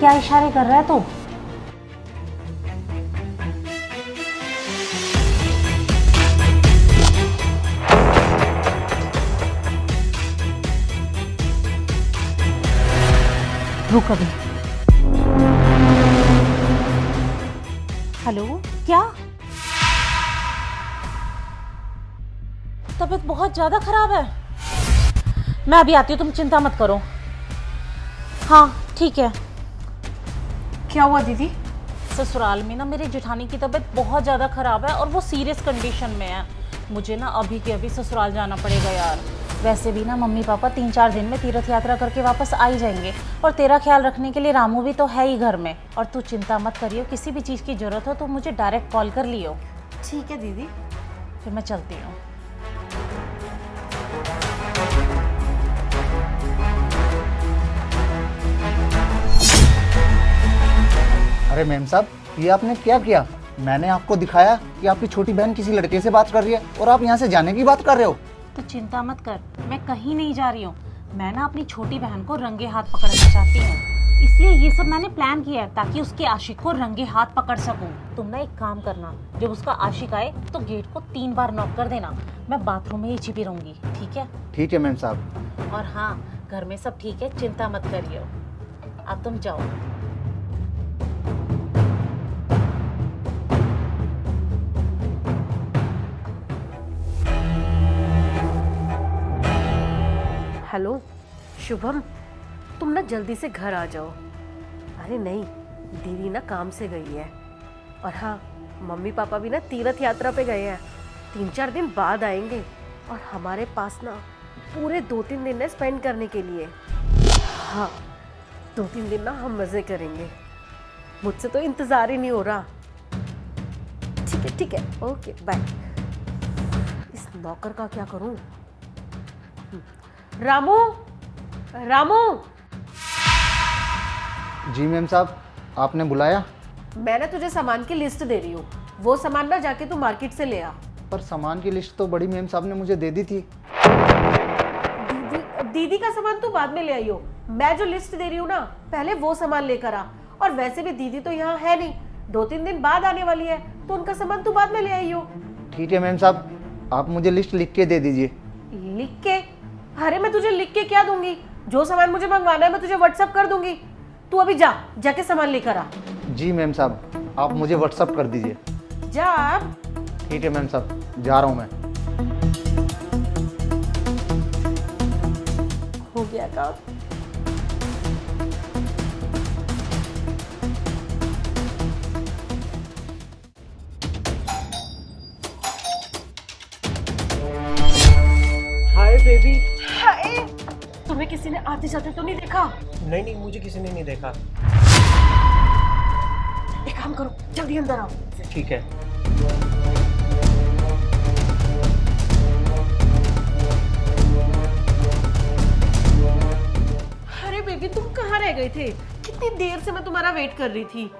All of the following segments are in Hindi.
क्या इशारे कर रहा है तू? रुक अभी। हेलो, क्या तबीयत बहुत ज्यादा खराब है? मैं अभी आती हूँ, तुम चिंता मत करो। हाँ ठीक है। क्या हुआ दीदी? ससुराल में ना मेरी जेठानी की तबीयत बहुत ज़्यादा ख़राब है और वो सीरियस कंडीशन में है। मुझे ना अभी के अभी ससुराल जाना पड़ेगा यार। वैसे भी ना मम्मी पापा 3-4 दिन में तीर्थ यात्रा करके वापस आ ही जाएंगे और तेरा ख्याल रखने के लिए रामू भी तो है ही घर में। और तू चिंता मत करियो, किसी भी चीज़ की ज़रूरत हो तो मुझे डायरेक्ट कॉल कर लियो। ठीक है दीदी। फिर मैं चलती हूँ। अरे मैम साहब, ये आपने क्या किया? मैंने आपको दिखाया कि आपकी छोटी बहन किसी लड़के से बात कर रही है और आप यहाँ से जाने की बात कर रहे हो। तो चिंता मत कर, मैं कहीं नहीं जा रही हूँ। मैं ना अपनी छोटी बहन को रंगे हाथ पकड़ना चाहती हूँ, इसलिए ये सब मैंने प्लान किया है ताकि उसके आशिक को रंगे हाथ पकड़ सकूँ। तुम ना एक काम करना, जब उसका आशिक आए तो गेट को 3 बार नॉक कर देना। मैं बाथरूम में ही छिपी रहूंगी, ठीक है? ठीक है मैम साहब। और हाँ, घर में सब ठीक है, चिंता मत करियो। अब तुम जाओ। हेलो शुभम, तुम ना जल्दी से घर आ जाओ। अरे नहीं, दीदी ना काम से गई है। और हाँ, मम्मी पापा भी ना तीर्थ यात्रा पे गए हैं, 3-4 दिन बाद आएंगे। और हमारे पास ना पूरे 2-3 दिन है स्पेंड करने के लिए। हाँ, 2-3 दिन ना हम मज़े करेंगे। मुझसे तो इंतज़ार ही नहीं हो रहा। ठीक है, ओके बाय। इस नौकर का क्या करूं? रामू, रामू। जी मैम साहब, आपने बुलाया? मैं ना तुझे सामान की लिस्ट दे रही हूँ, वो सामान ना जाके तू मार्केट से ले आ। पर सामान की लिस्ट तो बड़ी मैम साहब ने मुझे दे दी थी। दीदी का सामान तू बाद में ले आई हो। मैं जो लिस्ट दे रही हूँ ना, पहले वो सामान लेकर आ। और वैसे भी दीदी तो यहाँ है नहीं, 2-3 दिन बाद आने वाली है, तो उनका सामान तू बाद में ले आई हो। ठीक है मैम साहब, आप मुझे लिस्ट लिख के दे दीजिए। लिख के? अरे मैं तुझे लिख के क्या दूंगी? जो सामान मुझे मंगवाना है मैं तुझे व्हाट्सअप कर दूंगी। तू अभी जाके सामान लेकर आ। जी मैम साहब, आप मुझे व्हाट्सअप कर दीजिए। जा। ठीक है मैम साहब, जा रहा हूँ मैं। हो गया काम। Hi baby. हाय, तुम्हें किसी ने आते जाते तो नहीं देखा? नहीं नहीं, मुझे किसी ने नहीं देखा। एक काम करो, जल्दी अंदर आओ। ठीक है। अरे बेबी, तुम कहाँ रह गए थे? कितनी देर से मैं तुम्हारा वेट कर रही थी।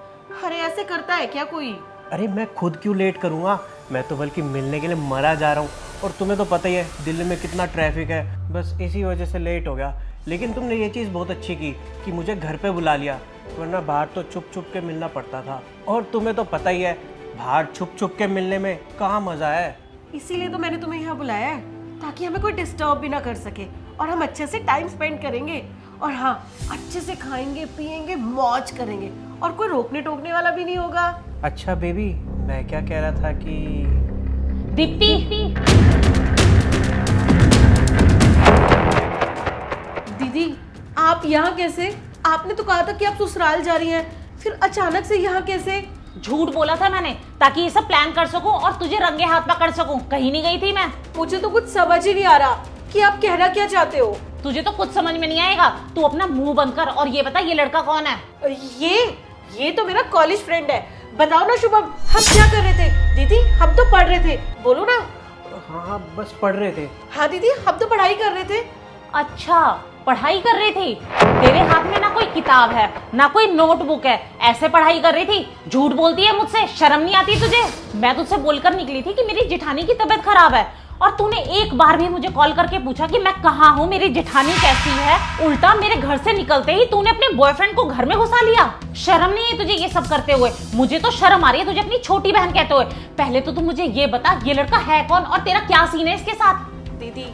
अरे ऐसे करता है क्या कोई? अरे मैं खुद क्यों लेट करूँगा, मैं तो बल्कि मिलने के लिए मरा जा रहा हूँ। और तुम्हें तो पता ही है दिल्ली में कितना ट्रैफिक है, बस इसी वजह से लेट हो गया। लेकिन तुमने ये चीज़ बहुत अच्छी की कि मुझे घर पे बुला लिया, वरना बाहर तो छुप छुप के मिलना पड़ता था। और तुम्हें तो पता ही है बाहर छुप छुप के मिलने में कहाँ मज़ा है। इसीलिए तो मैंने तुम्हें यहाँ बुलाया है, ताकि हमें कोई डिस्टर्ब भी ना कर सके और हम अच्छे से टाइम स्पेंड करेंगे। और हाँ, अच्छे से खाएंगे पिएंगे, मौज करेंगे और कोई रोकने टोकने वाला भी नहीं होगा। अच्छा बेबी, मैं क्या कह रहा था कि दीप्ति, दीदी आप यहाँ कैसे? आपने तो कहा था कि आप ससुराल जा रही हैं, फिर अचानक से यहाँ कैसे? झूठ बोला था मैंने ताकि ये सब प्लान कर सकूं और तुझे रंगे हाथ पकड़ सकूं। कहीं नहीं गई थी मैं। मुझे तो कुछ समझ ही नहीं आ रहा कि आप कहना क्या चाहते हो। तुझे तो कुछ समझ में नहीं आएगा, तू अपना मुंह बंद कर और ये बता ये लड़का कौन है? ये तो मेरा कॉलेज फ्रेंड है। बताओ ना शुभम, हम क्या कर रहे थे? दीदी हम तो पढ़ रहे थे, बोलो ना। हाँ बस पढ़ रहे थे। हाँ दीदी, हम तो पढ़ाई कर रहे थे। अच्छा, पढ़ाई कर रही थी? तेरे हाथ में ना कोई किताब है ना कोई नोटबुक है, ऐसे पढ़ाई कर रही थी? झूठ बोलती है मुझसे, शर्म नहीं आती तुझे? मैं तुझसे बोलकर निकली थी कि मेरी जेठानी की तबीयत खराब है और तूने एक बार भी मुझे कॉल करके पूछा कि मैं कहाँ हूँ, मेरी जेठानी कैसी है? उल्टा मेरे घर से निकलते ही तूने अपने बॉयफ्रेंड को घर में घुसा लिया। शर्म नहीं है तुझे ये सब करते हुए? मुझे तो शर्म आ रही है तुझे अपनी छोटी बहन कहते हुए। पहले तो तू मुझे ये बता, ये लड़का है कौन और तेरा क्या सीन है इसके साथ? दीदी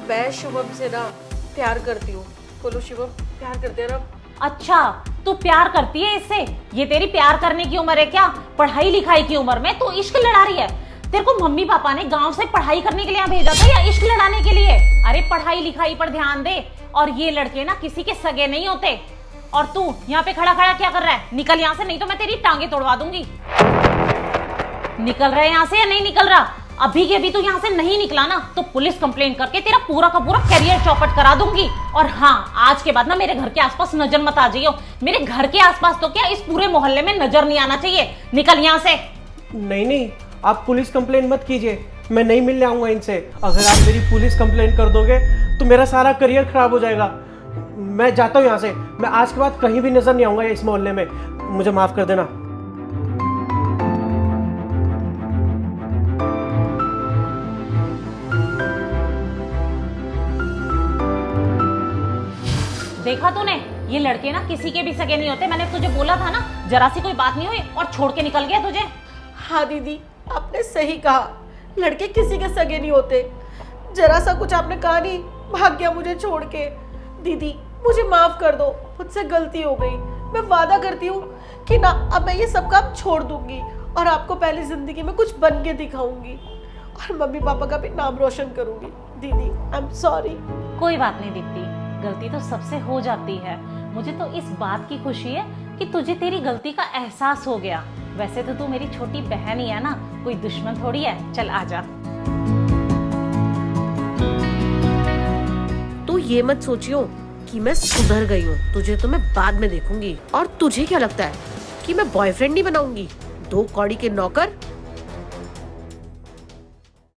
मैं शुभम से ना प्यार करती हूँ। बोलो शुभम, प्यार करते हैं ना? अच्छा, तू प्यार करती है इससे? ये तेरी प्यार करने की उम्र है क्या? पढ़ाई लिखाई की उम्र में तू इश्क लड़ा रही है? तेरे को मम्मी पापा ने गांव से पढ़ाई करने के लिए यहाँ भेजा था या इश्क लड़ाने के लिए? अरे पढ़ाई लिखाई पर ध्यान दे। और ये लड़के ना किसी के सगे नहीं होते। और तू यहाँ पे खड़ा खड़ा क्या कर रहा है? निकल यहाँ से, नहीं तो मैं तेरी टांगे तोड़वा दूंगी। निकल रहा है यहाँ से या नहीं निकल रहा? अभी के अभी तू यहाँ से नहीं निकला ना तो पुलिस कंप्लेंट करके तेरा पूरा का पूरा करियर चौपट करा दूंगी। और हाँ, आज के बाद ना मेरे घर के आसपास नजर मत आ जाइयो। मेरे घर के आसपास तो क्या, इस पूरे मोहल्ले में नजर नहीं आना चाहिए। निकल यहाँ से। नहीं नहीं, आप पुलिस कंप्लेंट मत कीजिए, मैं नहीं मिलने आऊँगा इनसे। अगर आप मेरी पुलिस कंप्लेंट कर दोगे तो मेरा सारा करियर खराब हो जाएगा। मैं जाता हूँ यहाँ से, मैं आज के बाद कहीं भी नजर नहीं आऊँगा इस मोहल्ले में। मुझे माफ़ कर देना। देखा तूने, ये लड़के ना किसी के भी सगे नहीं होते। मैंने तुझे बोला था ना, जरा सी कोई बात नहीं हुई और छोड़ के निकल गया तुझे। हाँ दीदी, आपने सही कहा, लड़के किसी के सगे नहीं होते। जरा सा कुछ आपने कहा नहीं, भाग गया मुझे छोड़ के। दीदी मुझे माफ कर दो, मुझसे गलती हो गई। मैं वादा करती हूँ कि ना अब मैं ये सब काम छोड़ दूंगी और आपको पहली जिंदगी में कुछ बन के दिखाऊंगी और मम्मी पापा का भी नाम रोशन करूंगी। दीदी आई एम सॉरी। कोई बात नहीं दीप्ति, गलती तो सबसे हो जाती है। मुझे तो इस बात की खुशी है कि तुझे तेरी गलती का एहसास हो गया। वैसे तो तू मेरी छोटी बहन ही है ना, कोई दुश्मन थोड़ी है। चल आजा। तू ये मत सोचियो कि मैं सुधर गई हूँ, तुझे तो मैं बाद में देखूंगी। और तुझे क्या लगता है कि मैं बॉयफ्रेंड नहीं बनाऊंगी? 2 कौड़ी के नौकर